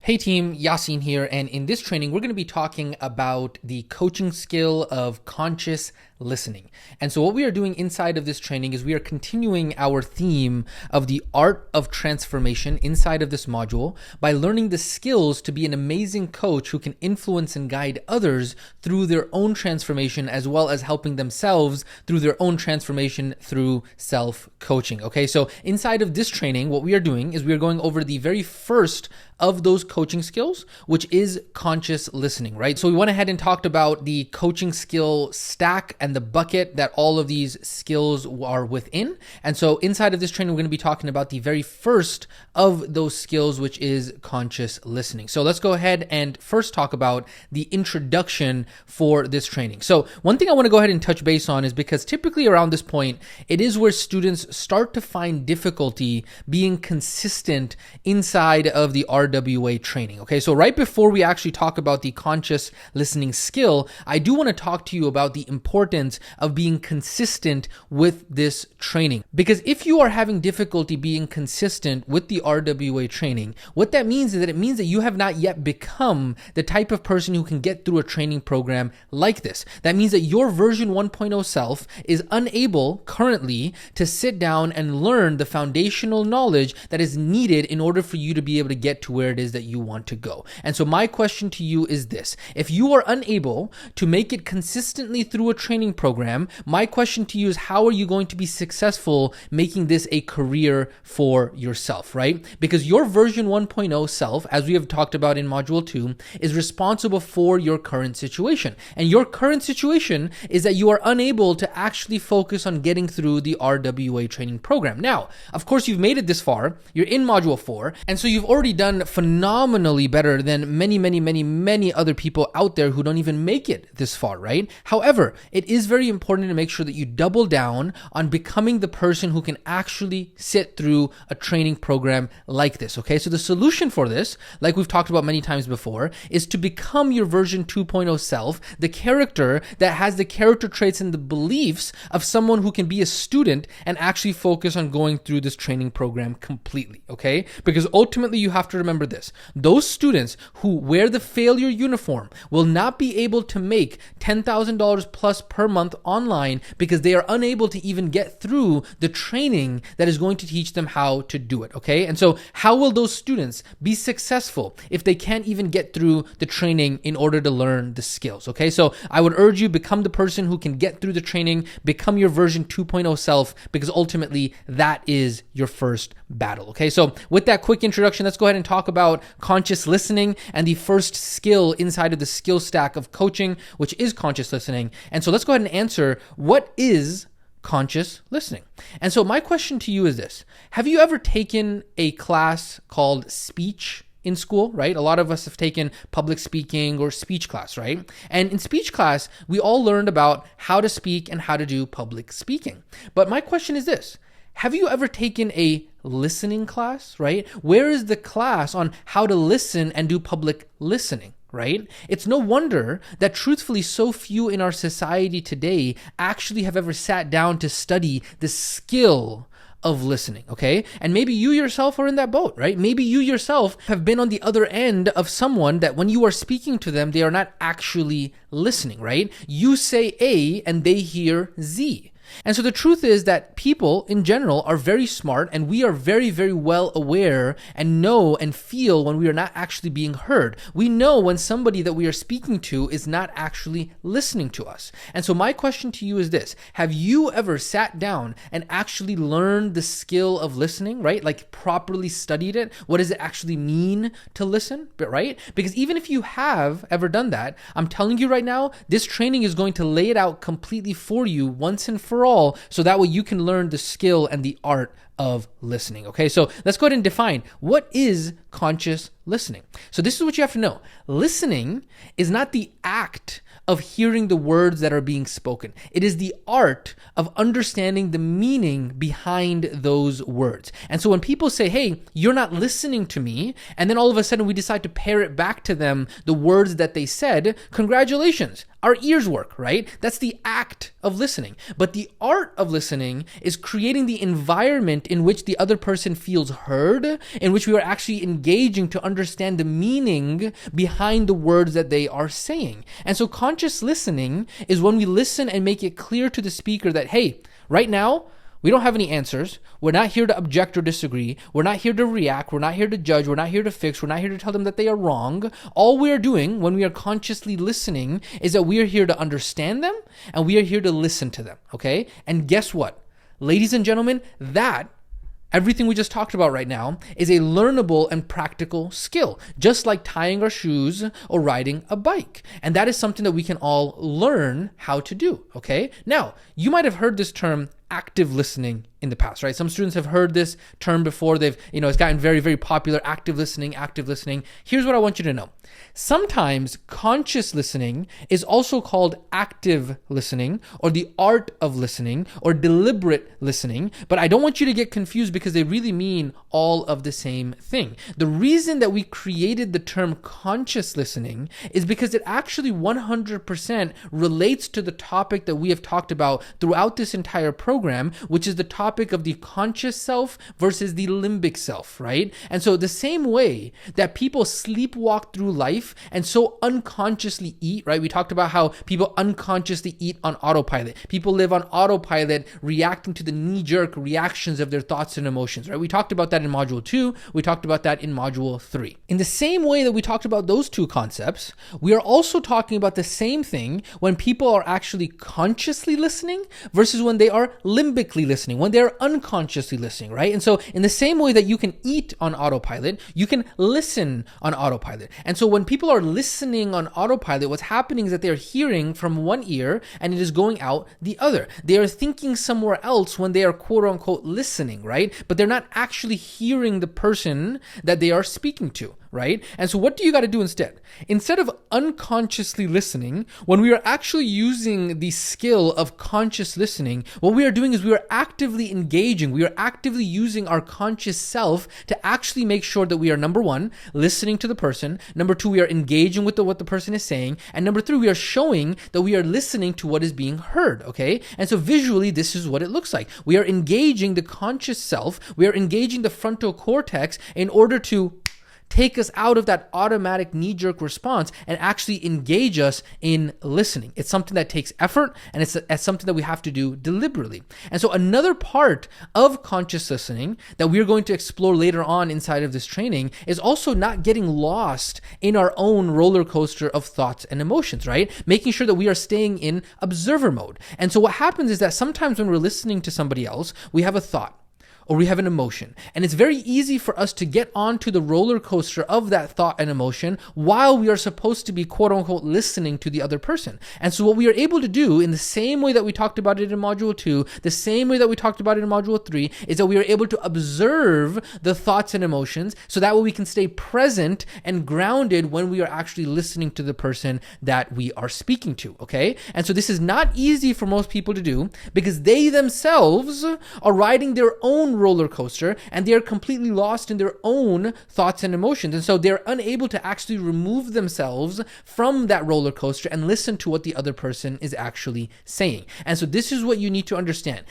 Hey team, Yasin here, and in this training, we're going to be talking about the coaching skill of conscious listening. And so what we are doing inside of this training is we are continuing our theme of the art of transformation inside of this module by learning the skills to be an amazing coach who can influence and guide others through their own transformation, as well as helping themselves through their own transformation through self-coaching. Okay, so inside of this training, what we are doing is we are going over the very first of those coaching skills, which is conscious listening, right? So we went ahead and talked about the coaching skill stack and the bucket that all of these skills are within. And so inside of this training, we're going to be talking about the very first of those skills, which is conscious listening. So let's go ahead and first talk about the introduction for this training. So one thing I want to go ahead and touch base on is because typically around this point, it is where students start to find difficulty being consistent inside of the RWA training. Okay, so right before we actually talk about the conscious listening skill, I do want to talk to you about the importance of being consistent with this training. Because if you are having difficulty being consistent with the RWA training, what that means is that it means that you have not yet become the type of person who can get through a training program like this. That means that your version 1.0 self is unable currently to sit down and learn the foundational knowledge that is needed in order for you to be able to get to where it is that you want to go. And so my question to you is this: if you are unable to make it consistently through a training program, my question to you is, how are you going to be successful making this a career for yourself, right? Because your version 1.0 self, as we have talked about in module 2, is responsible for your current situation. And your current situation is that you are unable to actually focus on getting through the RWA training program. Now, of course, you've made it this far. You're in module 4. And so you've already done phenomenally better than many other people out there who don't even make it this far, right? However, it is very important to make sure that you double down on becoming the person who can actually sit through a training program like this, okay? So the solution for this, like we've talked about many times before, is to become your version 2.0 self, the character that has the character traits and the beliefs of someone who can be a student and actually focus on going through this training program completely, okay? Because ultimately you have to remember this: those students who wear the failure uniform will not be able to make $10,000 plus per month online because they are unable to even get through the training that is going to teach them how to do it, okay? And so how will those students be successful if they can't even get through the training in order to learn the skills, okay? So I would urge you, become the person who can get through the training, become your version 2.0 self, because ultimately that is your first battle, okay? So with that quick introduction, let's go ahead and talk about conscious listening and the first skill inside of the skill stack of coaching, which is conscious listening. And so let's go ahead and answer, what is conscious listening? And so my question to you is this: have you ever taken a class called speech in school, right? A lot of us have taken public speaking or speech class, right? And in speech class, we all learned about how to speak and how to do public speaking. But my question is this: have you ever taken a listening class, right? Where is the class on how to listen and do public listening, right? It's no wonder that truthfully so few in our society today actually have ever sat down to study the skill of listening, okay? And maybe you yourself are in that boat, right? Maybe you yourself have been on the other end of someone that when you are speaking to them, they are not actually listening, right? You say A and they hear Z. And so the truth is that people in general are very smart, and we are very well aware and know and feel when we are not actually being heard. We know when somebody that we are speaking to is not actually listening to us. And so my question to you is this: have you ever sat down and actually learned the skill of listening, right? Like properly studied it? What does it actually mean to listen, right? Because even if you have ever done that, I'm telling you right now, this training is going to lay it out completely for you once and for all, so that way you can learn the skill and the art of listening. Okay, so let's go ahead and define what is conscious listening. So this is what you have to know. Listening is not the act of hearing the words that are being spoken. It is the art of understanding the meaning behind those words. And so when people say, hey, you're not listening to me, and then all of a sudden we decide to parrot back to them the words that they said, congratulations. our ears work, right? That's the act of listening. But the art of listening is creating the environment in which the other person feels heard, in which we are actually engaging to understand the meaning behind the words that they are saying. And so conscious listening is when we listen and make it clear to the speaker that, hey, right now, we don't have any answers. We're not here to object or disagree. We're not here to react. We're not here to judge. We're not here to fix. We're not here to tell them that they are wrong. All we are doing when we are consciously listening is that we are here to understand them and we are here to listen to them, okay? And guess what? Ladies and gentlemen, everything we just talked about right now is a learnable and practical skill, just like tying our shoes or riding a bike. And that is something that we can all learn how to do, okay? Now, you might have heard this term active listening in the past, right? Some students have heard this term before. It's gotten very, very popular, active listening. Here's what I want you to know. Sometimes conscious listening is also called active listening or the art of listening or deliberate listening, but I don't want you to get confused because they really mean all of the same thing. The reason that we created the term conscious listening is because it actually 100% relates to the topic that we have talked about throughout this entire program, which is the topic of the conscious self versus the limbic self, right? And so the same way that people sleepwalk through life and so unconsciously eat, right? We talked about how people unconsciously eat on autopilot. People live on autopilot, reacting to the knee-jerk reactions of their thoughts and emotions, right? We talked about that in Module 2. We talked about that in Module 3. In the same way that we talked about those two concepts, we are also talking about the same thing when people are actually consciously listening versus when they are limbically listening, when they're unconsciously listening, right? And so in the same way that you can eat on autopilot, you can listen on autopilot. And so when people are listening on autopilot, what's happening is that they're hearing from one ear and it is going out the other. They are thinking somewhere else when they are quote unquote listening, right? But they're not actually hearing the person that they are speaking to, right? And so what do you got to do instead? Instead of unconsciously listening, when we are actually using the skill of conscious listening, what we are doing is we are actively engaging. We are actively using our conscious self to actually make sure that we are, number one, listening to the person. Number two, we are engaging with what the person is saying. And number three, we are showing that we are listening to what is being heard, okay? And so visually, this is what it looks like. We are engaging the conscious self. We are engaging the frontal cortex in order to take us out of that automatic knee-jerk response and actually engage us in listening. It's something that takes effort, and it's something that we have to do deliberately. And so another part of conscious listening that we're going to explore later on inside of this training is also not getting lost in our own roller coaster of thoughts and emotions, right? Making sure that we are staying in observer mode. And so what happens is that sometimes when we're listening to somebody else, we have a thought, or we have an emotion. And it's very easy for us to get onto the roller coaster of that thought and emotion while we are supposed to be quote unquote listening to the other person. And so what we are able to do in the same way that we talked about it in Module 2, the same way that we talked about it in Module 3, is that we are able to observe the thoughts and emotions so that way we can stay present and grounded when we are actually listening to the person that we are speaking to, okay? And so this is not easy for most people to do because they themselves are riding their own roller coaster and they are completely lost in their own thoughts and emotions. And so they're unable to actually remove themselves from that roller coaster and listen to what the other person is actually saying. And so this is what you need to understand.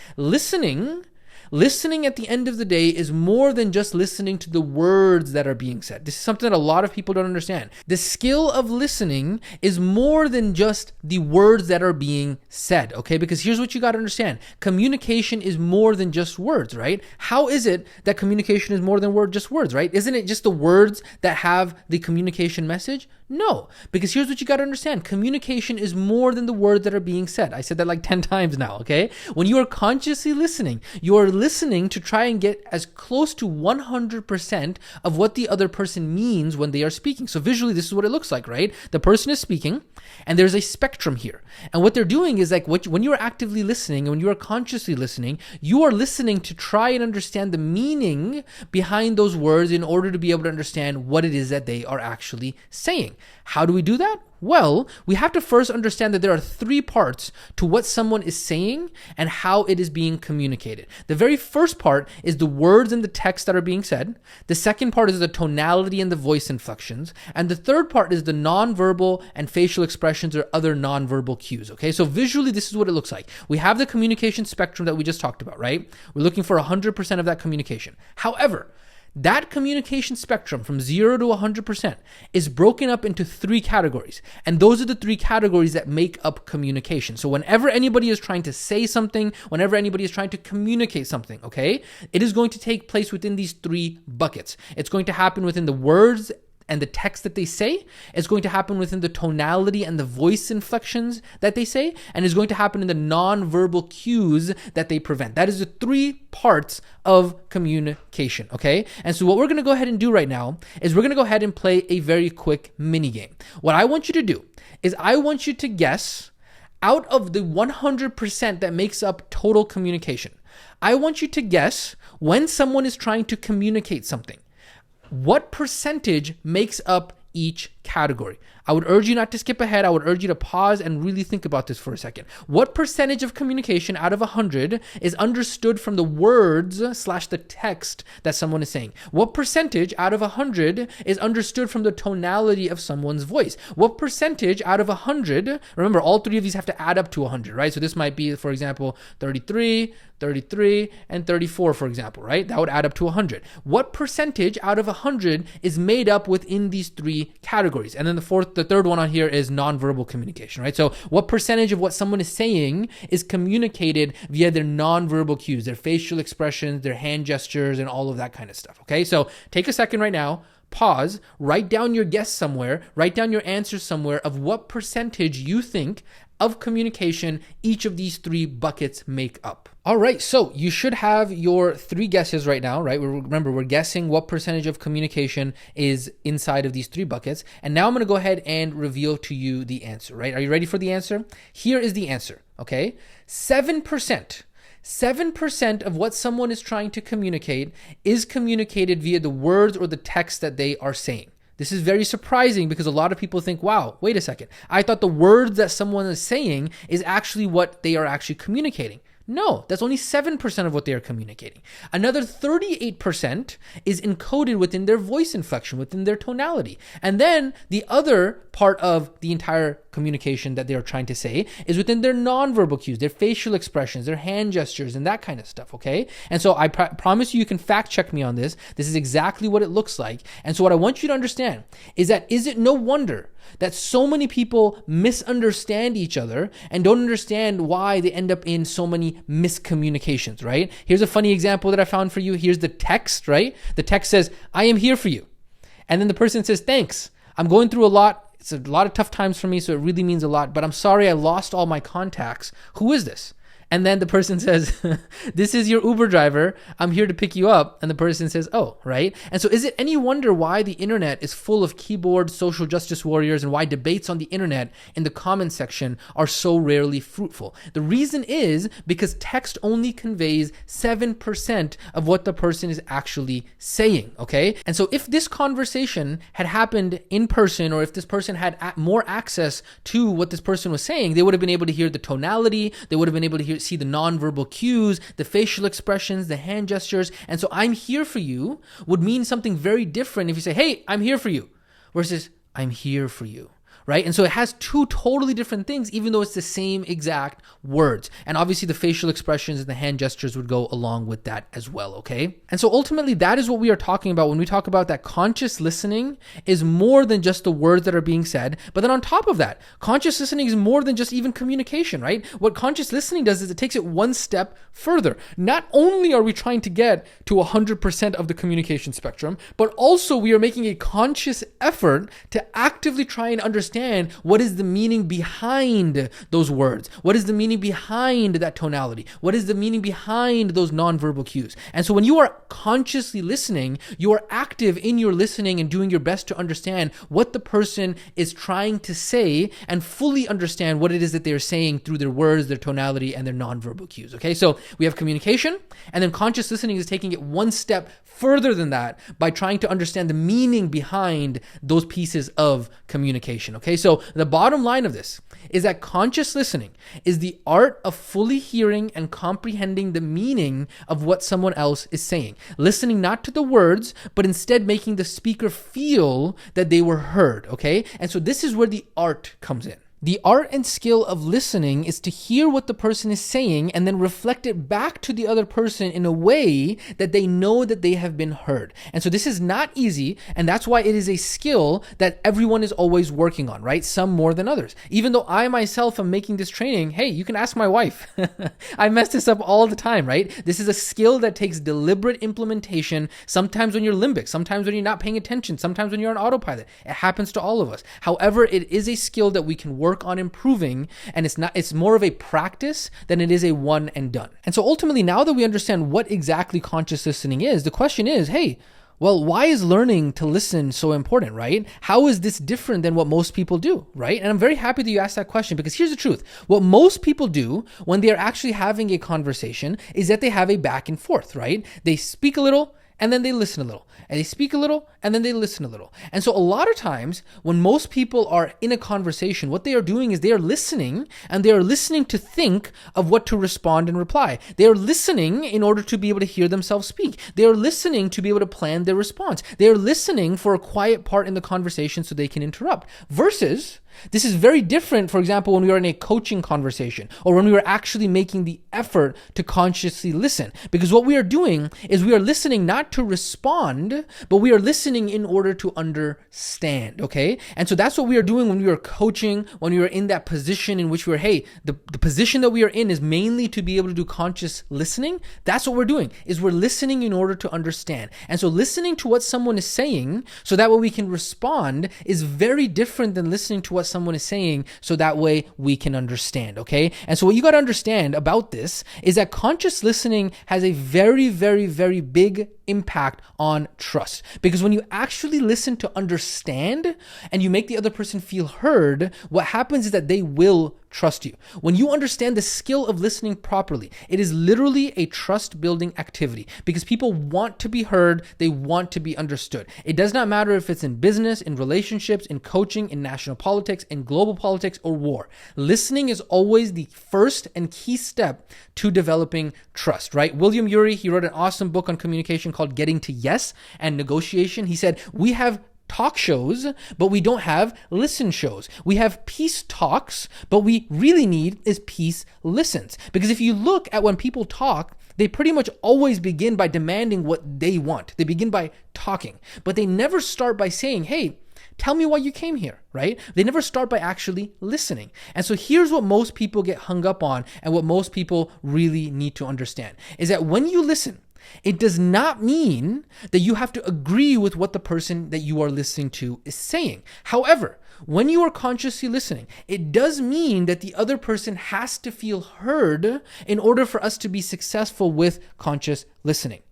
Listening at the end of the day is more than just listening to the words that are being said. This is something that a lot of people don't understand. The skill of listening is more than just the words that are being said, okay? Because here's what you got to understand. Communication is more than just words, right? How is it that communication is more than just words, right? Isn't it just the words that have the communication message? No, because here's what you got to understand. Communication is more than the words that are being said. I said that like 10 times now, okay? When you are consciously listening, you are listening to try and get as close to 100% of what the other person means when they are speaking. So visually, this is what it looks like, right? The person is speaking, and there's a spectrum here. And what they're doing is like when you are actively listening, and when you are consciously listening, you are listening to try and understand the meaning behind those words in order to be able to understand what it is that they are actually saying. How do we do that? Well, we have to first understand that there are three parts to what someone is saying and how it is being communicated. The very first part is the words and the text that are being said. The second part is the tonality and the voice inflections. And the third part is the nonverbal and facial expressions or other nonverbal cues. Okay, so visually, this is what it looks like. We have the communication spectrum that we just talked about, right? We're looking for 100% of that communication. However, that communication spectrum from 0 to 100% is broken up into three categories. And those are the three categories that make up communication. So whenever anybody is trying to say something, whenever anybody is trying to communicate something, okay, it is going to take place within these three buckets. It's going to happen within the words and the text that they say. It's going to happen within the tonality and the voice inflections that they say, and it's going to happen in the non-verbal cues that they prevent. That is the three parts of communication, okay? And so what we're going to go ahead and do right now is we're going to go ahead and play a very quick mini game. What I want you to do is I want you to guess out of the 100% that makes up total communication. I want you to guess when someone is trying to communicate something, what percentage makes up each category. I would urge you not to skip ahead. I would urge you to pause and really think about this for a second. What percentage of communication out of 100 is understood from the words / the text that someone is saying? What percentage out of 100 is understood from the tonality of someone's voice? What percentage out of 100, remember all three of these have to add up to 100, right? So this might be, for example, 33, 33, and 34, for example, right? That would add up to 100. What percentage out of 100 is made up within these three categories? And then the third one on here is nonverbal communication, right? So what percentage of what someone is saying is communicated via their nonverbal cues, their facial expressions, their hand gestures, and all of that kind of stuff, okay? So take a second right now, pause, write down your guess somewhere, write down your answer somewhere of what percentage you think of communication each of these three buckets make up. All right, so you should have your three guesses right now, right? Remember, we're guessing what percentage of communication is inside of these three buckets. And now I'm going to go ahead and reveal to you the answer, right? Are you ready for the answer? Here is the answer, okay? 7%. 7% of what someone is trying to communicate is communicated via the words or the text that they are saying. This is very surprising because a lot of people think, wow, wait a second. I thought the words that someone is saying is actually what they are actually communicating. No, that's only 7% of what they are communicating. Another 38% is encoded within their voice inflection, within their tonality. And then the other part of the entire communication that they are trying to say is within their nonverbal cues, their facial expressions, their hand gestures, and that kind of stuff, okay? And so I promise you can fact check me on this. This is exactly what it looks like. And so what I want you to understand is that is it no wonder that so many people misunderstand each other and don't understand why they end up in so many miscommunications, right? Here's a funny example that I found for you. Here's the text, right? The text says, I am here for you. And then the person says, thanks. I'm going through a lot. It's a lot of tough times for me, so it really means a lot, but I'm sorry I lost all my contacts. Who is this? And then the person says, this is your Uber driver. I'm here to pick you up. And the person says, oh, right? And so is it any wonder why the internet is full of keyboard social justice warriors and why debates on the internet in the comments section are so rarely fruitful? The reason is because text only conveys 7% of what the person is actually saying, okay? And so if this conversation had happened in person, or if this person had more access to what this person was saying, they would have been able to hear the tonality, they would have been able to see the nonverbal cues, the facial expressions, the hand gestures. And so I'm here for you would mean something very different if you say, hey, I'm here for you, versus I'm here for you. Right? And so it has two totally different things, even though it's the same exact words. And obviously the facial expressions and the hand gestures would go along with that as well, okay? And so ultimately that is what we are talking about when we talk about that conscious listening is more than just the words that are being said. But then on top of that, conscious listening is more than just even communication, right? What conscious listening does is it takes it one step further. Not only are we trying to get to 100% of the communication spectrum, but also we are making a conscious effort to actively try and understand what is the meaning behind those words? What is the meaning behind that tonality? What is the meaning behind those nonverbal cues? And so when you are consciously listening, you are active in your listening and doing your best to understand what the person is trying to say and fully understand what it is that they're saying through their words, their tonality, and their nonverbal cues. Okay, so we have communication, and then conscious listening is taking it one step further than that by trying to understand the meaning behind those pieces of communication. Okay, so the bottom line of this is that conscious listening is the art of fully hearing and comprehending the meaning of what someone else is saying. Listening not to the words, but instead making the speaker feel that they were heard. Okay, and so this is where the art comes in. The art and skill of listening is to hear what the person is saying and then reflect it back to the other person in a way that they know that they have been heard. And so this is not easy, and that's why it is a skill that everyone is always working on, right? Some more than others. Even though I myself am making this training, hey, you can ask my wife. I mess this up all the time, right? This is a skill that takes deliberate implementation, sometimes when you're limbic, sometimes when you're not paying attention, sometimes when you're on autopilot. It happens to all of us. However, it is a skill that we can work on improving, and it's more of a practice than it is a one and done. And so ultimately, now that we understand what exactly conscious listening is, the question is, hey, well, why is learning to listen so important, right? How is this different than what most people do, right? And I'm very happy that you asked that question, because here's the truth. What most people do when they are actually having a conversation is that they have a back and forth, right? They speak a little and then they listen a little, and they speak a little and then they listen a little. And so a lot of times when most people are in a conversation, what they are doing is they are listening, and they are listening to think of what to respond and reply. They are listening in order to be able to hear themselves speak. They are listening to be able to plan their response. They are listening for a quiet part in the conversation so they can interrupt. Versus, this is very different, for example, when we are in a coaching conversation or when we are actually making the effort to consciously listen. Because what we are doing is we are listening not to respond, but we are listening in order to understand, okay? And so that's what we are doing when we are coaching, when we are in that position in which we are, hey, the position that we are in is mainly to be able to do conscious listening. That's what we're doing, is we're listening in order to understand. And so listening to what someone is saying so that way we can respond is very different than listening to what someone is saying so that way we can understand, okay? And so what you got to understand about this is that conscious listening has a very, very, very big impact on trust. Because when you actually listen to understand and you make the other person feel heard, what happens is that they will trust you. When you understand the skill of listening properly, it is literally a trust building activity, because people want to be heard, they want to be understood. It does not matter if it's in business, in relationships, in coaching, in national politics, in global politics, or war. Listening is always the first and key step to developing trust, right? William Ury, he wrote an awesome book on communication called Getting to Yes and Negotiation. He said, we have talk shows, but we don't have listen shows. We have peace talks, but we really need is peace listens. Because if you look at when people talk, they pretty much always begin by demanding what they want. They begin by talking, but they never start by saying, hey, tell me why you came here, right? They never start by actually listening. And so here's what most people get hung up on, and what most people really need to understand is that when you listen, it does not mean that you have to agree with what the person that you are listening to is saying. However, when you are consciously listening, it does mean that the other person has to feel heard in order for us to be successful with conscious listening.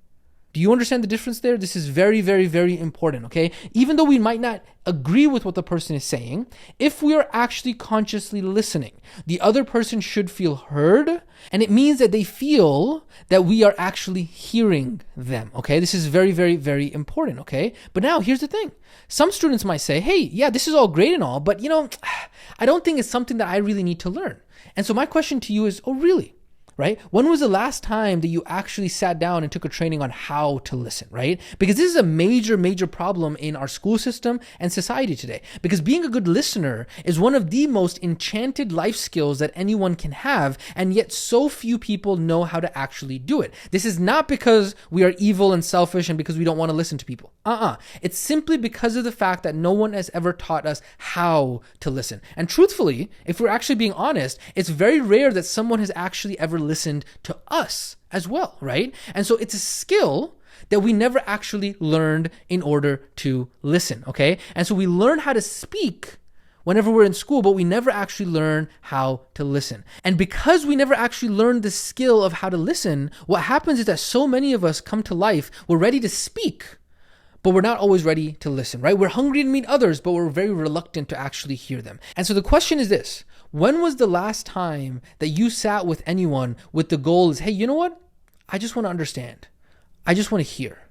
Do you understand the difference there? This is very, very, very important, okay? Even though we might not agree with what the person is saying, if we are actually consciously listening, the other person should feel heard, and it means that they feel that we are actually hearing them, okay? This is very, very, very important, okay? But now, here's the thing. Some students might say, hey, yeah, this is all great and all, but I don't think it's something that I really need to learn. And so my question to you is, oh, really? Right? When was the last time that you actually sat down and took a training on how to listen, right? Because this is a major, major problem in our school system and society today. Because being a good listener is one of the most enchanted life skills that anyone can have, and yet so few people know how to actually do it. This is not because we are evil and selfish and because we don't want to listen to people. It's simply because of the fact that no one has ever taught us how to listen. And truthfully, if we're actually being honest, it's very rare that someone has actually ever listened to us as well, right? And so it's a skill that we never actually learned in order to listen, okay? And so we learn how to speak whenever we're in school, but we never actually learn how to listen. And because we never actually learned the skill of how to listen, what happens is that so many of us come to life, we're ready to speak, but we're not always ready to listen, right? We're hungry to meet others, but we're very reluctant to actually hear them. And so the question is this: when was the last time that you sat with anyone with the goal is, hey, you know what? I just want to understand. I just want to hear.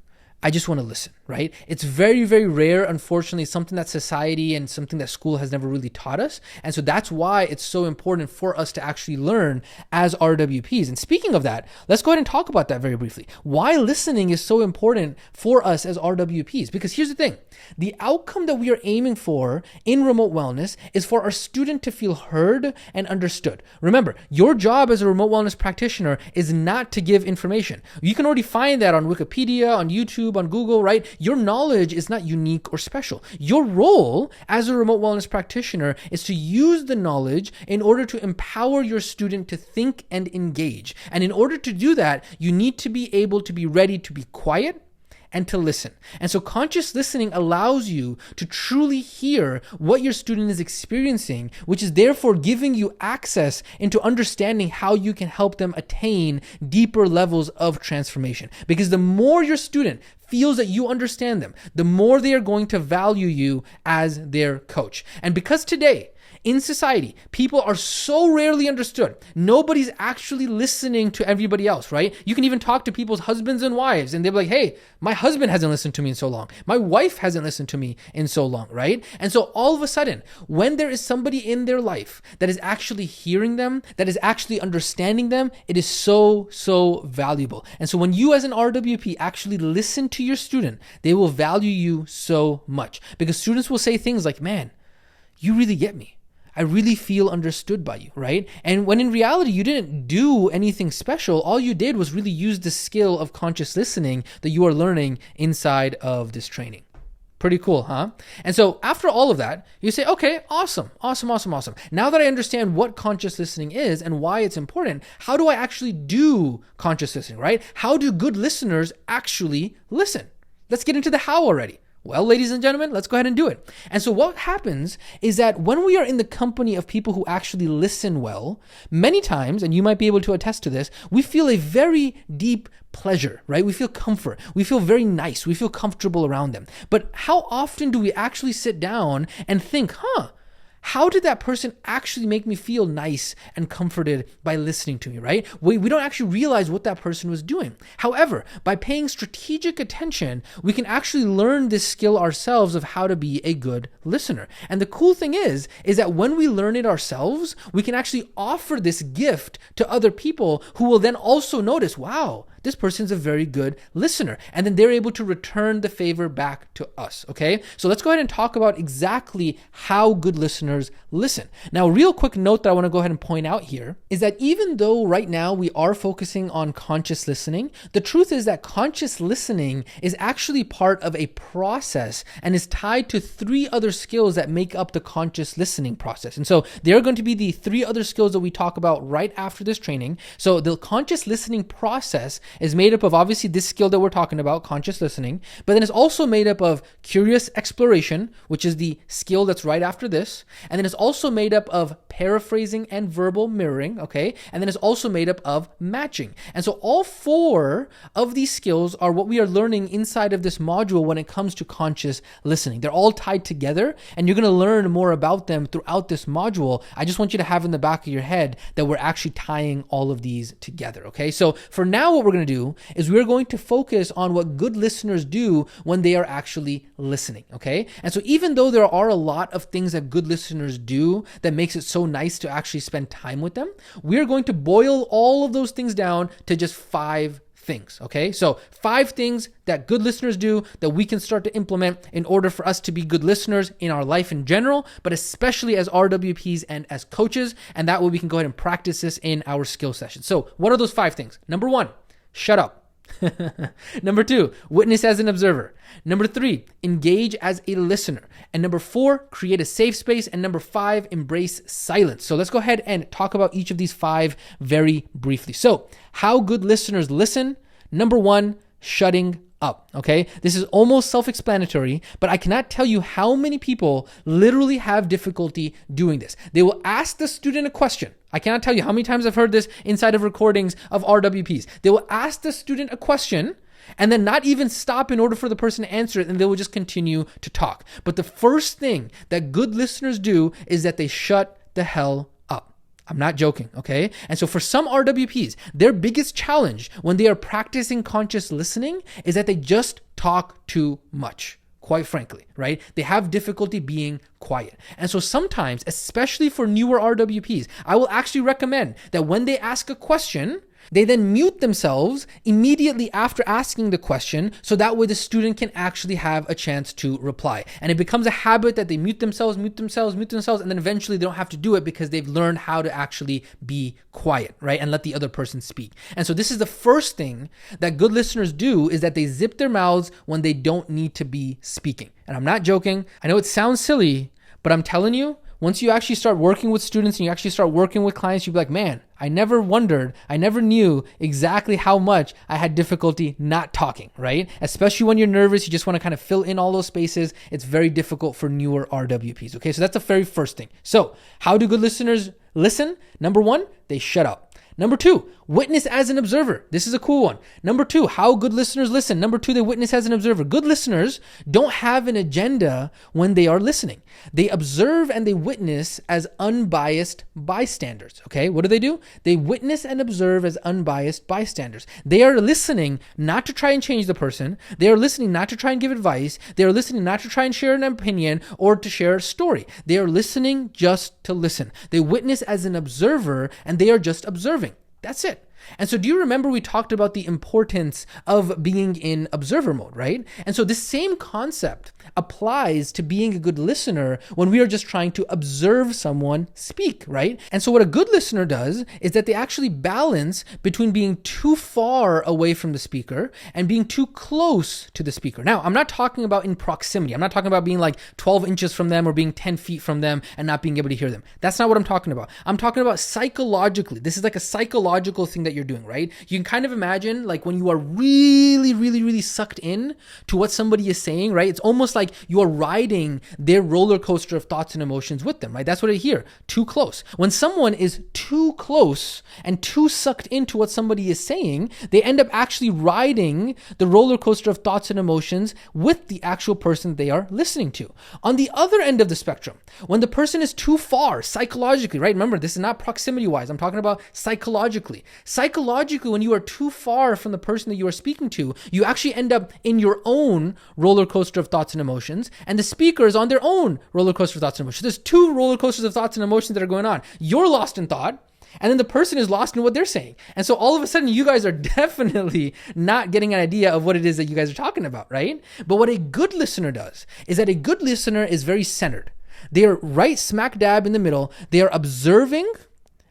I just want to listen, right? It's very, very rare, unfortunately, something that society and something that school has never really taught us. And so that's why it's so important for us to actually learn as RWPs. And speaking of that, let's go ahead and talk about that very briefly. Why listening is so important for us as RWPs? Because here's the thing. The outcome that we are aiming for in remote wellness is for our student to feel heard and understood. Remember, your job as a remote wellness practitioner is not to give information. You can already find that on Wikipedia, on YouTube, on Google, right? Your knowledge is not unique or special. Your role as a remote wellness practitioner is to use the knowledge in order to empower your student to think and engage. And in order to do that, you need to be able to be ready to be quiet and to listen. And so conscious listening allows you to truly hear what your student is experiencing, which is therefore giving you access into understanding how you can help them attain deeper levels of transformation. Because the more your student feels that you understand them, the more they are going to value you as their coach. And because today, in society, people are so rarely understood. Nobody's actually listening to everybody else, right? You can even talk to people's husbands and wives, and they'll be like, hey, my husband hasn't listened to me in so long. My wife hasn't listened to me in so long, right? And so all of a sudden, when there is somebody in their life that is actually hearing them, that is actually understanding them, it is so, so valuable. And so when you as an RWP actually listen to your student, they will value you so much. Because students will say things like, man, you really get me. I really feel understood by you, right? And when in reality, you didn't do anything special. All you did was really use the skill of conscious listening that you are learning inside of this training. Pretty cool, huh? And so after all of that, you say, okay, awesome. Now that I understand what conscious listening is and why it's important, how do I actually do conscious listening, right? How do good listeners actually listen? Let's get into the how already. Well, ladies and gentlemen, let's go ahead and do it. And so what happens is that when we are in the company of people who actually listen well, many times, and you might be able to attest to this, we feel a very deep pleasure, right? We feel comfort. We feel very nice. We feel comfortable around them. But how often do we actually sit down and think, how did that person actually make me feel nice and comforted by listening to me, right? We don't actually realize what that person was doing. However, by paying strategic attention, we can actually learn this skill ourselves of how to be a good listener. And the cool thing is that when we learn it ourselves, we can actually offer this gift to other people who will then also notice, wow, this person's a very good listener. And then they're able to return the favor back to us, okay? So let's go ahead and talk about exactly how good listeners listen. Now, a real quick note that I want to go ahead and point out here is that even though right now we are focusing on conscious listening, the truth is that conscious listening is actually part of a process and is tied to 3 other skills that make up the conscious listening process. And so there are going to be the 3 other skills that we talk about right after this training. So the conscious listening process is made up of obviously this skill that we're talking about, conscious listening, but then it's also made up of curious exploration, which is the skill that's right after this, and then it's also made up of paraphrasing and verbal mirroring, okay, and then it's also made up of matching. And so all 4 of these skills are what we are learning inside of this module when it comes to conscious listening. They're all tied together, and you're going to learn more about them throughout this module. I just want you to have in the back of your head that we're actually tying all of these together, okay? So for now, what we're going to do is we're going to focus on what good listeners do when they are actually listening, okay? And so even though there are a lot of things that good listeners do that makes it so nice to actually spend time with them, we're going to boil all of those things down to just 5 things, okay? So 5 things that good listeners do that we can start to implement in order for us to be good listeners in our life in general, but especially as RWPs and as coaches, and that way we can go ahead and practice this in our skill session. So what are those 5 things? Number 1, shut up. Number 2, witness as an observer. Number 3, engage as a listener. And number 4, create a safe space. And number 5, embrace silence. So let's go ahead and talk about each of these 5 very briefly. So how good listeners listen. Number 1, shutting up, okay? This is almost self-explanatory, but I cannot tell you how many people literally have difficulty doing this. They will ask the student a question. I cannot tell you how many times I've heard this inside of recordings of RWPs. They will ask the student a question and then not even stop in order for the person to answer it, and they will just continue to talk. But the first thing that good listeners do is that they shut the hell up. I'm not joking, okay? And so for some RWPs, their biggest challenge when they are practicing conscious listening is that they just talk too much. Quite frankly, right? They have difficulty being quiet. And so sometimes, especially for newer RWPs, I will actually recommend that when they ask a question, they then mute themselves immediately after asking the question, so that way the student can actually have a chance to reply. And it becomes a habit that they mute themselves, and then eventually they don't have to do it because they've learned how to actually be quiet, right? And let the other person speak. And so this is the first thing that good listeners do, is that they zip their mouths when they don't need to be speaking. And I'm not joking. I know it sounds silly, but I'm telling you, once you actually start working with students and you actually start working with clients, you'll be like, man, I never knew exactly how much I had difficulty not talking, right? Especially when you're nervous, you just want to kind of fill in all those spaces. It's very difficult for newer RWPs, okay? So that's the very first thing. So how do good listeners listen? Number one, they shut up. Number two, witness as an observer. This is a cool one. Number two, how good listeners listen. Number two, they witness as an observer. Good listeners don't have an agenda when they are listening. They observe and they witness as unbiased bystanders. Okay, what do? They witness and observe as unbiased bystanders. They are listening not to try and change the person. They are listening not to try and give advice. They are listening not to try and share an opinion or to share a story. They are listening just to listen. They witness as an observer and they are just observing. That's it. And so do you remember we talked about the importance of being in observer mode, right? And so this same concept applies to being a good listener when we are just trying to observe someone speak, right? And so what a good listener does is that they actually balance between being too far away from the speaker and being too close to the speaker. Now, I'm not talking about in proximity. I'm not talking about being like 12 inches from them or being 10 feet from them and not being able to hear them. That's not what I'm talking about. I'm talking about psychologically. This is like a psychological thing that you're doing, right? You can kind of imagine like when you are really sucked in to what somebody is saying, right? It's almost like you are riding their roller coaster of thoughts and emotions with them, right? That's what I hear. Too close. When someone is too close and too sucked into what somebody is saying, they end up actually riding the roller coaster of thoughts and emotions with the actual person they are listening to. On the other end of the spectrum, when the person is too far psychologically, right? Remember, this is not proximity wise. I'm talking about psychologically. Psychologically, when you are too far from the person that you are speaking to, you actually end up in your own roller coaster of thoughts and emotions, and the speaker is on their own roller coaster of thoughts and emotions. There's two roller coasters of thoughts and emotions that are going on. You're lost in thought, and then the person is lost in what they're saying. And so all of a sudden, you guys are definitely not getting an idea of what it is that you guys are talking about, right? But what a good listener does is that a good listener is very centered. They are right smack dab in the middle. They are observing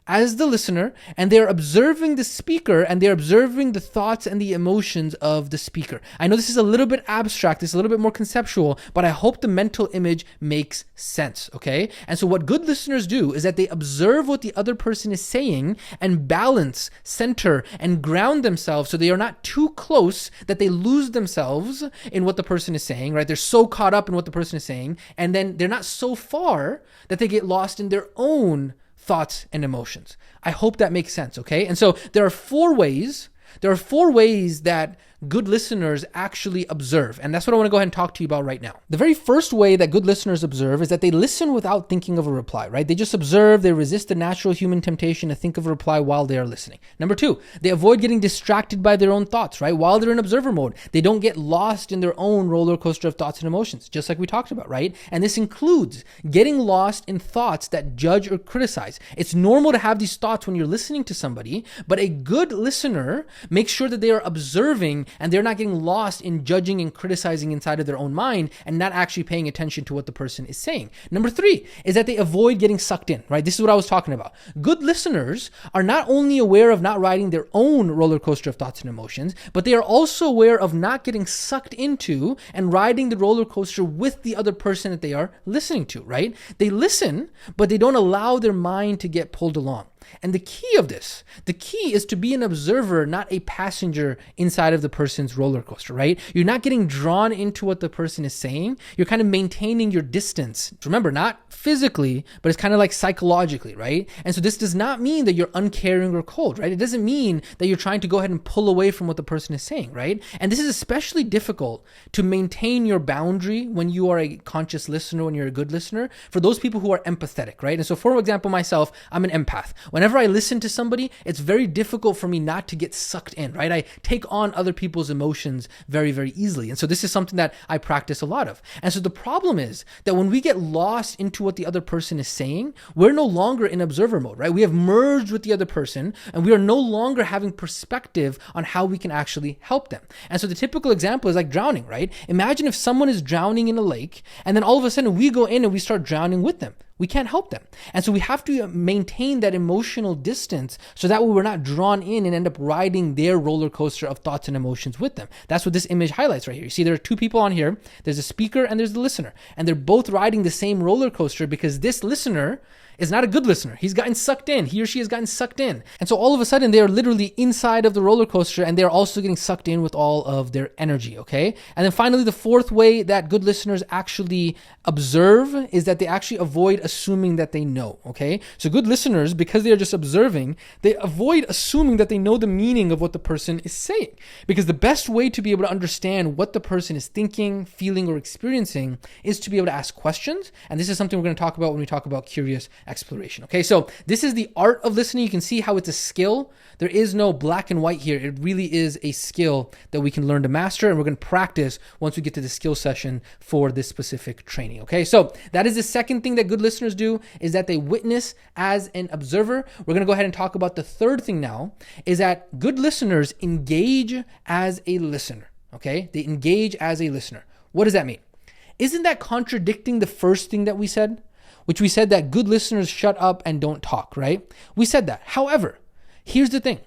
as the listener, and they're observing the speaker, and they're observing the thoughts and the emotions of the speaker. I know this is a little bit abstract, it's a little bit more conceptual, but I hope the mental image makes sense, okay? And so what good listeners do is that they observe what the other person is saying and balance, center, and ground themselves so they are not too close that they lose themselves in what the person is saying, right? They're so caught up in what the person is saying, and then they're not so far that they get lost in their own thoughts and emotions. I hope that makes sense, okay? And so there are four ways that good listeners actually observe. And that's what I want to go ahead and talk to you about right now. The very first way that good listeners observe is that they listen without thinking of a reply, right? They just observe, they resist the natural human temptation to think of a reply while they are listening. Number two, they avoid getting distracted by their own thoughts, right? While they're in observer mode, they don't get lost in their own roller coaster of thoughts and emotions, just like we talked about, right? And this includes getting lost in thoughts that judge or criticize. It's normal to have these thoughts when you're listening to somebody, but a good listener makes sure that they are observing and they're not getting lost in judging and criticizing inside of their own mind and not actually paying attention to what the person is saying. Number three is that they avoid getting sucked in, right? This is what I was talking about. Good listeners are not only aware of not riding their own roller coaster of thoughts and emotions, but they are also aware of not getting sucked into and riding the roller coaster with the other person that they are listening to, right? They listen, but they don't allow their mind to get pulled along. And the key is to be an observer, not a passenger inside of the person's roller coaster, right? You're not getting drawn into what the person is saying. You're kind of maintaining your distance. Remember, not physically, but it's kind of like psychologically, right? And so this does not mean that you're uncaring or cold, right? It doesn't mean that you're trying to go ahead and pull away from what the person is saying, right? And this is especially difficult to maintain your boundary when you are a conscious listener, when you're a good listener, for those people who are empathetic, right? And so for example, myself, I'm an empath. Whenever I listen to somebody, it's very difficult for me not to get sucked in, right? I take on other people's emotions very, very easily. And so this is something that I practice a lot of. And so the problem is that when we get lost into what the other person is saying, we're no longer in observer mode, right? We have merged with the other person and we are no longer having perspective on how we can actually help them. And so the typical example is like drowning, right? Imagine if someone is drowning in a lake and then all of a sudden we go in and we start drowning with them. We can't help them. And so we have to maintain that emotional distance so that way we're not drawn in and end up riding their roller coaster of thoughts and emotions with them. That's what this image highlights right here. You see there are two people on here. There's a speaker and there's the listener. And they're both riding the same roller coaster because this listener is not a good listener. He's gotten sucked in. He or she has gotten sucked in. And so all of a sudden they are literally inside of the roller coaster and they're also getting sucked in with all of their energy, okay? And then finally, the fourth way that good listeners actually observe is that they actually avoid assuming that they know, okay? So good listeners, because they are just observing, they avoid assuming that they know the meaning of what the person is saying. Because the best way to be able to understand what the person is thinking, feeling, or experiencing is to be able to ask questions. And this is something we're going to talk about when we talk about curious exploration. Okay, so this is the art of listening. You can see how it's a skill. There is no black and white here. It really is a skill that we can learn to master, and we're going to practice once we get to the skill session for this specific training. Okay, so that is the second thing that good listeners do, is that they witness as an observer. We're going to go ahead and talk about the third thing now, is that good listeners engage as a listener. Okay, they engage as a listener. What does that mean? Isn't that contradicting the first thing that we said? Which we said that good listeners shut up and don't talk, right? We said that. However, here's the thing.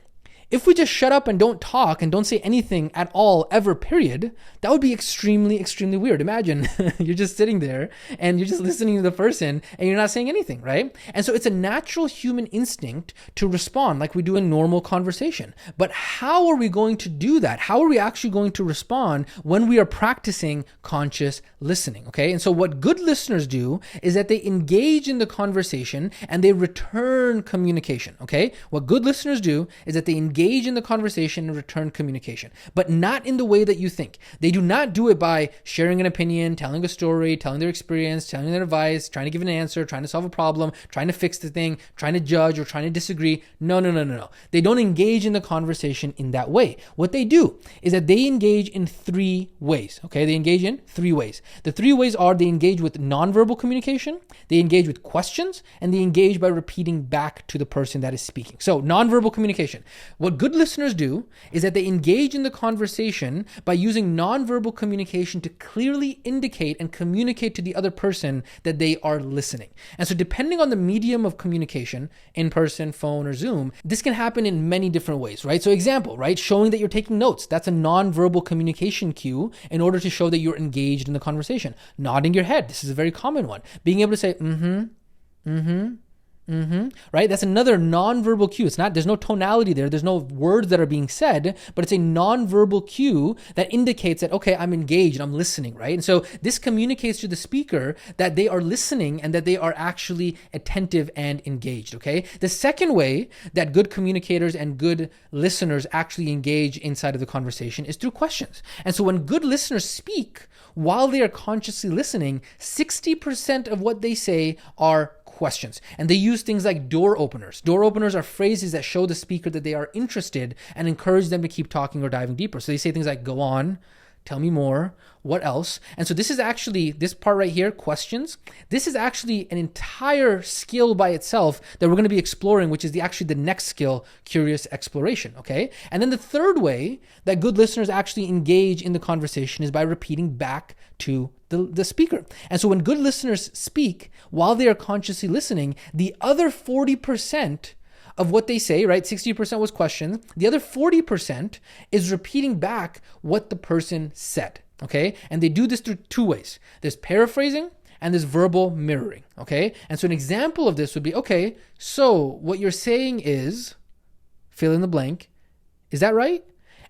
If we just shut up and don't talk and don't say anything at all ever, period, that would be extremely, extremely weird. Imagine you're just sitting there and you're just listening to the person and you're not saying anything, right? And so it's a natural human instinct to respond like we do in normal conversation. But how are we going to do that? How are we actually going to respond when we are practicing conscious listening, okay? And so what good listeners do is that they engage in the conversation and they return communication, okay? What good listeners do is that they engage in the conversation and return communication, but not in the way that you think. They do not do it by sharing an opinion, telling a story, telling their experience, telling their advice, trying to give an answer, trying to solve a problem, trying to fix the thing, trying to judge or trying to disagree. No. They don't engage in the conversation in that way. What they do is that they engage in three ways, okay? They engage in three ways. The three ways are they engage with nonverbal communication, they engage with questions, and they engage by repeating back to the person that is speaking. So nonverbal communication. What good listeners do is that they engage in the conversation by using nonverbal communication to clearly indicate and communicate to the other person that they are listening. And so depending on the medium of communication, in person, phone, or Zoom, this can happen in many different ways, right? So example, right? Showing that you're taking notes. That's a nonverbal communication cue in order to show that you're engaged in the conversation. Nodding your head. This is a very common one. Being able to say, right? That's another nonverbal cue. There's no tonality there. There's no words that are being said, but it's a nonverbal cue that indicates that, okay, I'm engaged, I'm listening, right? And so this communicates to the speaker that they are listening and that they are actually attentive and engaged, okay? The second way that good communicators and good listeners actually engage inside of the conversation is through questions. And so when good listeners speak, while they are consciously listening, 60% of what they say are questions. And they use things like door openers. Door openers are phrases that show the speaker that they are interested and encourage them to keep talking or diving deeper. So they say things like, go on, tell me more, what else? And so this is actually, this part right here, questions, this is actually an entire skill by itself that we're going to be exploring, which is actually the next skill, curious exploration, okay? And then the third way that good listeners actually engage in the conversation is by repeating back to the speaker. And so when good listeners speak, while they are consciously listening, the other 40% of what they say, right? 60% was questions. The other 40% is repeating back what the person said, okay? And they do this through two ways. There's paraphrasing and there's verbal mirroring, okay? And so an example of this would be, okay, so what you're saying is, fill in the blank, is that right?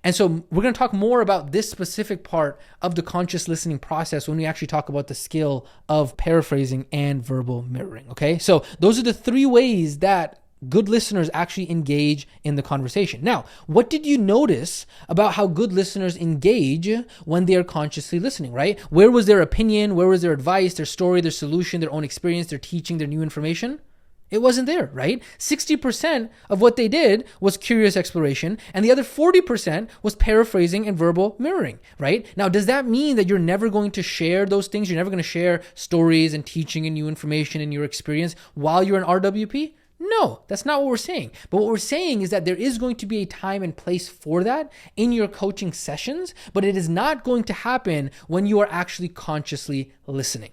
And so we're going to talk more about this specific part of the conscious listening process when we actually talk about the skill of paraphrasing and verbal mirroring, okay? So those are the three ways that good listeners actually engage in the conversation. Now, what did you notice about how good listeners engage when they are consciously listening, right? Where was their opinion? Where was their advice, their story, their solution, their own experience, their teaching, their new information? It wasn't there, right? 60% of what they did was curious exploration, and the other 40% was paraphrasing and verbal mirroring, right? Now, does that mean that you're never going to share those things? You're never going to share stories and teaching and new information and your experience while you're in RWP? No, that's not what we're saying. But what we're saying is that there is going to be a time and place for that in your coaching sessions, but it is not going to happen when you are actually consciously listening.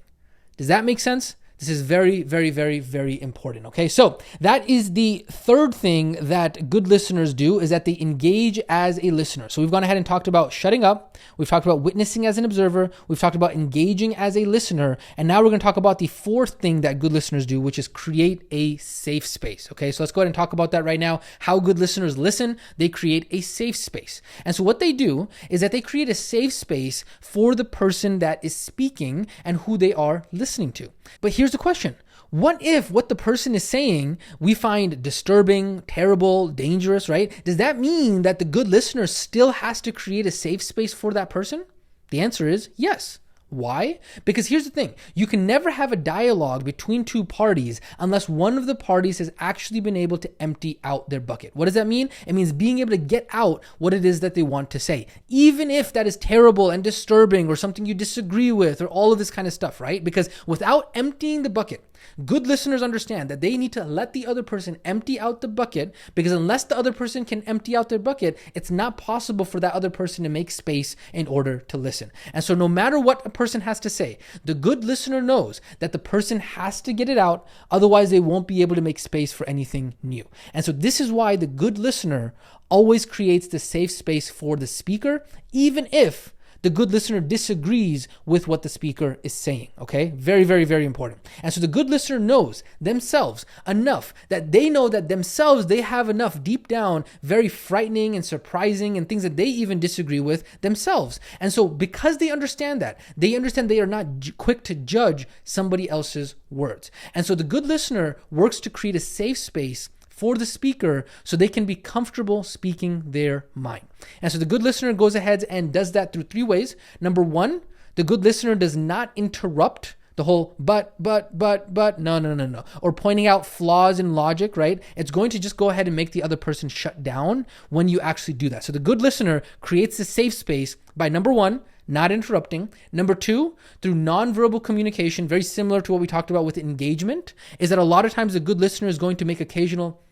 Does that make sense? This is very, very, very, very important. Okay, so that is the third thing that good listeners do, is that they engage as a listener. So we've gone ahead and talked about shutting up. We've talked about witnessing as an observer. We've talked about engaging as a listener. And now we're going to talk about the fourth thing that good listeners do, which is create a safe space. Okay, so let's go ahead and talk about that right now. How good listeners listen, they create a safe space. And so what they do is that they create a safe space for the person that is speaking and who they are listening to. But here's the question. What if what the person is saying we find disturbing, terrible, dangerous, right? Does that mean that the good listener still has to create a safe space for that person? The answer is yes. Why? Because here's the thing. You can never have a dialogue between two parties unless one of the parties has actually been able to empty out their bucket. What does that mean? It means being able to get out what it is that they want to say, even if that is terrible and disturbing or something you disagree with or all of this kind of stuff, right? Because without emptying the bucket, good listeners understand that they need to let the other person empty out the bucket, because unless the other person can empty out their bucket, it's not possible for that other person to make space in order to listen. And so no matter what a person has to say, the good listener knows that the person has to get it out, otherwise they won't be able to make space for anything new. And so this is why the good listener always creates the safe space for the speaker, even if the good listener disagrees with what the speaker is saying, okay? Very, very, very important. And so the good listener knows themselves enough that they know that themselves, they have enough deep down, very frightening and surprising and things that they even disagree with themselves. And so because they understand that, they understand they are not quick to judge somebody else's words. And so the good listener works to create a safe space for the speaker so they can be comfortable speaking their mind. And so the good listener goes ahead and does that through three ways. Number one, the good listener does not interrupt the whole but, no, or pointing out flaws in logic, right? It's going to just go ahead and make the other person shut down when you actually do that. So the good listener creates a safe space by, number one, not interrupting. Number two, through nonverbal communication, very similar to what we talked about with engagement, is that a lot of times the good listener is going to make occasional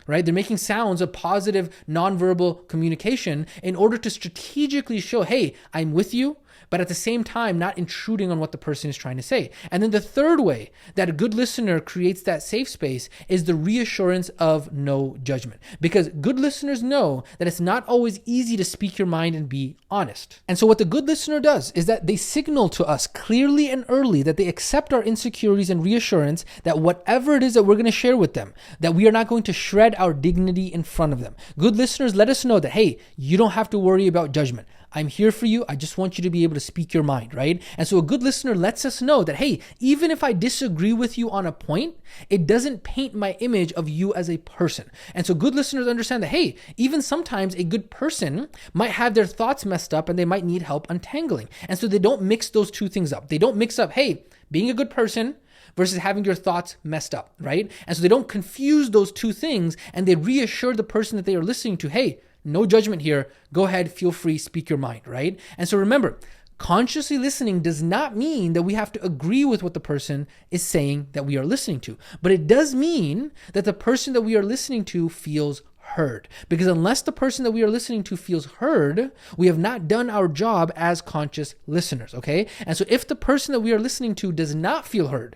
right? They're making sounds of positive nonverbal communication in order to strategically show, hey, I'm with you, but at the same time, not intruding on what the person is trying to say. And then the third way that a good listener creates that safe space is the reassurance of no judgment. Because good listeners know that it's not always easy to speak your mind and be honest. And so what the good listener does is that they signal to us clearly and early that they accept our insecurities and reassurance that whatever it is that we're going to share with them, that we are not going to shred our dignity in front of them. Good listeners let us know that, hey, you don't have to worry about judgment. I'm here for you. I just want you to be able to speak your mind, right? And so a good listener lets us know that, hey, even if I disagree with you on a point, it doesn't paint my image of you as a person. And so good listeners understand that, hey, even sometimes a good person might have their thoughts messed up and they might need help untangling. And so they don't mix those two things up. They don't mix up, hey, being a good person versus having your thoughts messed up, right? And so they don't confuse those two things, and they reassure the person that they are listening to, hey, no judgment here. Go ahead, feel free, speak your mind, right? And so remember, consciously listening does not mean that we have to agree with what the person is saying that we are listening to, but it does mean that the person that we are listening to feels heard. Because unless the person that we are listening to feels heard, we have not done our job as conscious listeners, okay? And so if the person that we are listening to does not feel heard,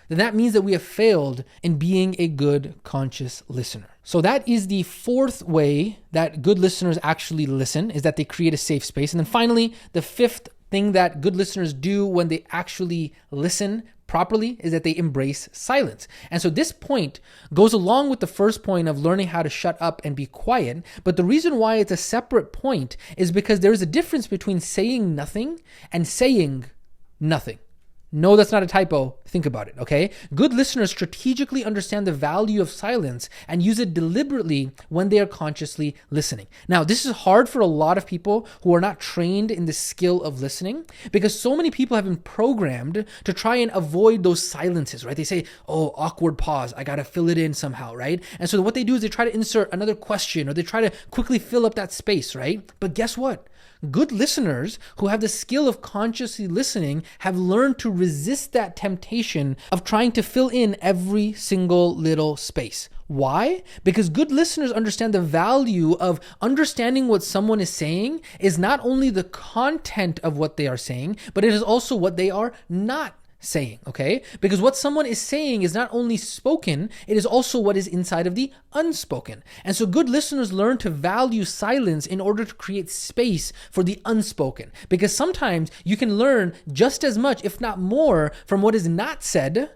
then that means that we have failed in being a good conscious listener. So that is the fourth way that good listeners actually listen, is that they create a safe space. And then finally, the fifth thing that good listeners do when they actually listen properly is that they embrace silence. And so this point goes along with the first point of learning how to shut up and be quiet. But the reason why it's a separate point is because there is a difference between saying nothing and saying nothing. No, that's not a typo. Think about it, okay? Good listeners strategically understand the value of silence and use it deliberately when they are consciously listening. Now, this is hard for a lot of people who are not trained in the skill of listening because so many people have been programmed to try and avoid those silences, right? They say, oh, awkward pause. I got to fill it in somehow, right? And so what they do is they try to insert another question or they try to quickly fill up that space, right? But guess what? Good listeners who have the skill of consciously listening have learned to resist that temptation of trying to fill in every single little space. Why? Because good listeners understand the value of understanding what someone is saying is not only the content of what they are saying, but it is also what they are not saying, okay? Because what someone is saying is not only spoken, it is also what is inside of the unspoken. And so good listeners learn to value silence in order to create space for the unspoken. Because sometimes you can learn just as much, if not more, from what is not said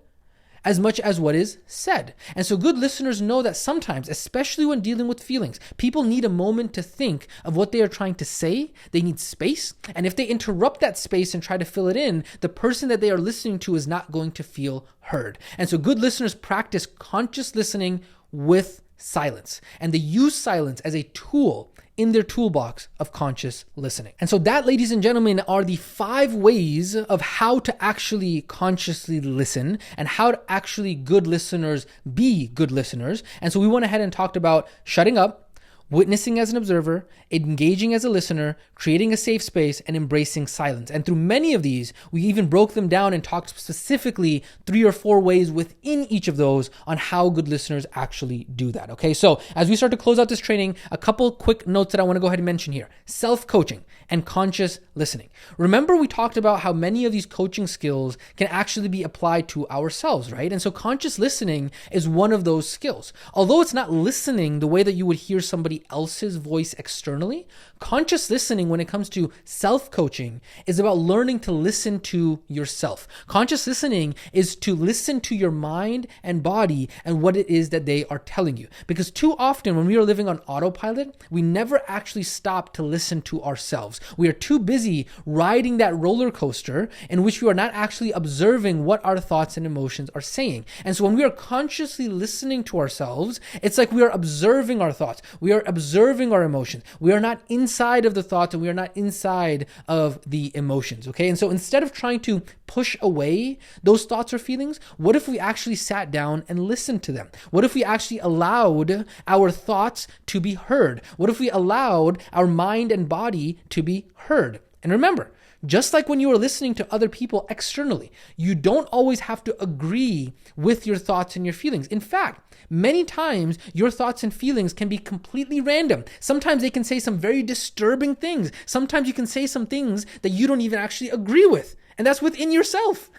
as much as what is said. And so good listeners know that sometimes, especially when dealing with feelings, people need a moment to think of what they are trying to say. They need space. And if they interrupt that space and try to fill it in, the person that they are listening to is not going to feel heard. And so good listeners practice conscious listening with silence. And they use silence as a tool in their toolbox of conscious listening. And so that, ladies and gentlemen, are the 5 ways of how to actually consciously listen and how to actually good listeners be good listeners. And so we went ahead and talked about shutting up, witnessing as an observer, engaging as a listener, creating a safe space, and embracing silence. And through many of these, we even broke them down and talked specifically 3 or 4 ways within each of those on how good listeners actually do that. Okay, so as we start to close out this training, a couple quick notes that I want to go ahead and mention here. Self-coaching and conscious listening. Remember, we talked about how many of these coaching skills can actually be applied to ourselves, right? And so conscious listening is one of those skills. Although it's not listening the way that you would hear somebody else's voice externally, conscious listening when it comes to self-coaching is about learning to listen to yourself. Conscious listening is to listen to your mind and body and what it is that they are telling you. Because too often when we are living on autopilot, we never actually stop to listen to ourselves. We are too busy riding that roller coaster in which we are not actually observing what our thoughts and emotions are saying. And so when we are consciously listening to ourselves, it's like we are observing our thoughts. We are observing our emotions. We are not inside of the thoughts and we are not inside of the emotions, okay? And so instead of trying to push away those thoughts or feelings, what if we actually sat down and listened to them? What if we actually allowed our thoughts to be heard? What if we allowed our mind and body to be heard? And remember, just like when you are listening to other people externally, you don't always have to agree with your thoughts and your feelings. In fact, many times your thoughts and feelings can be completely random. Sometimes they can say some very disturbing things. Sometimes you can say some things that you don't even actually agree with. And that's within yourself.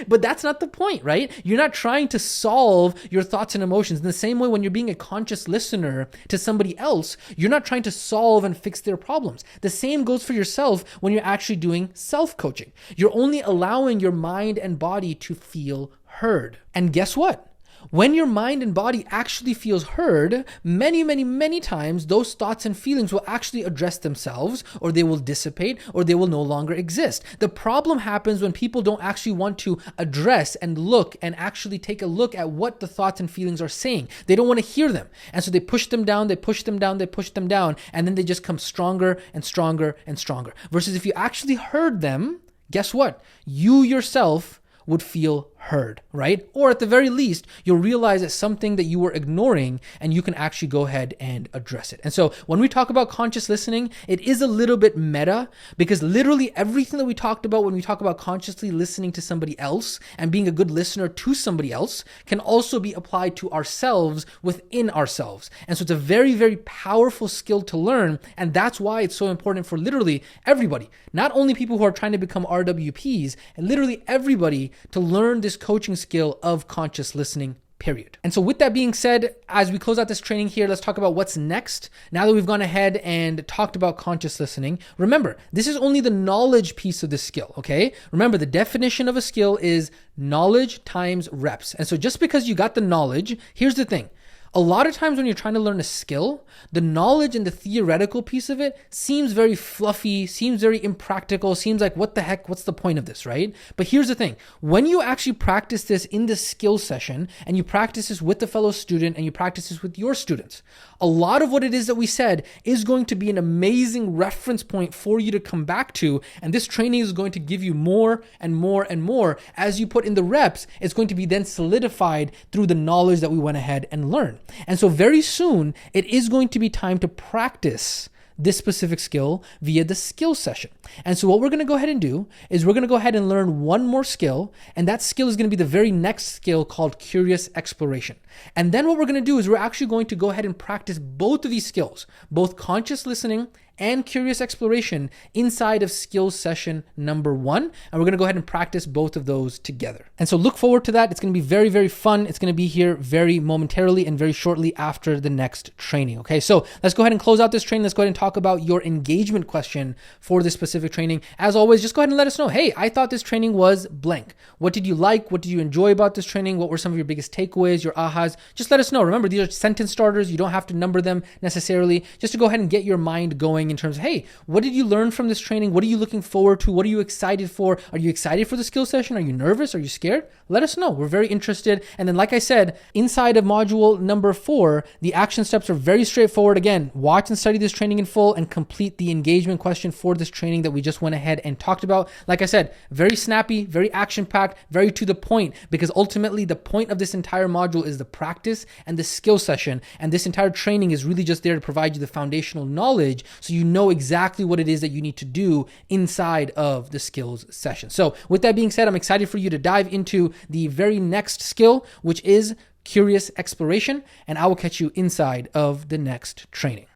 But that's not the point, right? You're not trying to solve your thoughts and emotions. In the same way, when you're being a conscious listener to somebody else, you're not trying to solve and fix their problems. The same goes for yourself when you're actually doing self-coaching. You're only allowing your mind and body to feel heard. And guess what? When your mind and body actually feels heard, many times those thoughts and feelings will actually address themselves, or they will dissipate, or they will no longer exist. The problem happens when people don't actually want to address and look and actually take a look at what the thoughts and feelings are saying. They don't want to hear them. And so they push them down, they push them down, they push them down, and then they just come stronger and stronger and stronger. Versus if you actually heard them, guess what? You yourself would feel heard, right? Or at the very least, you'll realize it's something that you were ignoring and you can actually go ahead and address it. And so when we talk about conscious listening, it is a little bit meta because literally everything that we talked about when we talk about consciously listening to somebody else and being a good listener to somebody else can also be applied to ourselves within ourselves. And so it's a very powerful skill to learn. And that's why it's so important for literally everybody, not only people who are trying to become RWPs, and literally everybody to learn this coaching skill of conscious listening, period. And so with that being said, as we close out this training here, let's talk about what's next. Now that we've gone ahead and talked about conscious listening, remember, this is only the knowledge piece of the skill, okay? Remember, the definition of a skill is knowledge times reps. And so just because you got the knowledge, here's the thing. A lot of times when you're trying to learn a skill, the knowledge and the theoretical piece of it seems very fluffy, seems very impractical, seems like, what the heck, what's the point of this, right? But here's the thing. When you actually practice this in the skill session, and you practice this with the fellow student, and you practice this with your students, a lot of what it is that we said is going to be an amazing reference point for you to come back to. And this training is going to give you more and more and more. As you put in the reps, it's going to be then solidified through the knowledge that we went ahead and learned. And so very soon, it is going to be time to practice this specific skill via the skill session. And so what we're going to go ahead and do is we're going to go ahead and learn one more skill, and that skill is going to be the very next skill called curious exploration. And then what we're going to do is we're actually going to go ahead and practice both of these skills, both conscious listening and curious exploration, inside of skills session number 1. And we're going to go ahead and practice both of those together. And so look forward to that. It's going to be very, very fun. It's going to be here very momentarily and very shortly after the next training. Okay, so let's go ahead and close out this training. Let's go ahead and talk about your engagement question for this specific training. As always, just go ahead and let us know, hey, I thought this training was blank. What did you like? What did you enjoy about this training? What were some of your biggest takeaways, your ahas? Just let us know. Remember, these are sentence starters. You don't have to number them necessarily. Just to go ahead and get your mind going in terms of, hey, what did you learn from this training? What are you looking forward to? What are you excited for? Are you excited for the skill session? Are you nervous? Are you scared? Let us know. We're very interested. And then, like I said, inside of module number 4, the action steps are very straightforward. Again, watch and study this training in full and complete the engagement question for this training that we just went ahead and talked about. Like I said, very snappy, very action-packed, very to the point, because ultimately the point of this entire module is the practice and the skill session. And this entire training is really just there to provide you the foundational knowledge so you know exactly what it is that you need to do inside of the skills session. So with that being said, I'm excited for you to dive into the very next skill, which is curious exploration, and I will catch you inside of the next training.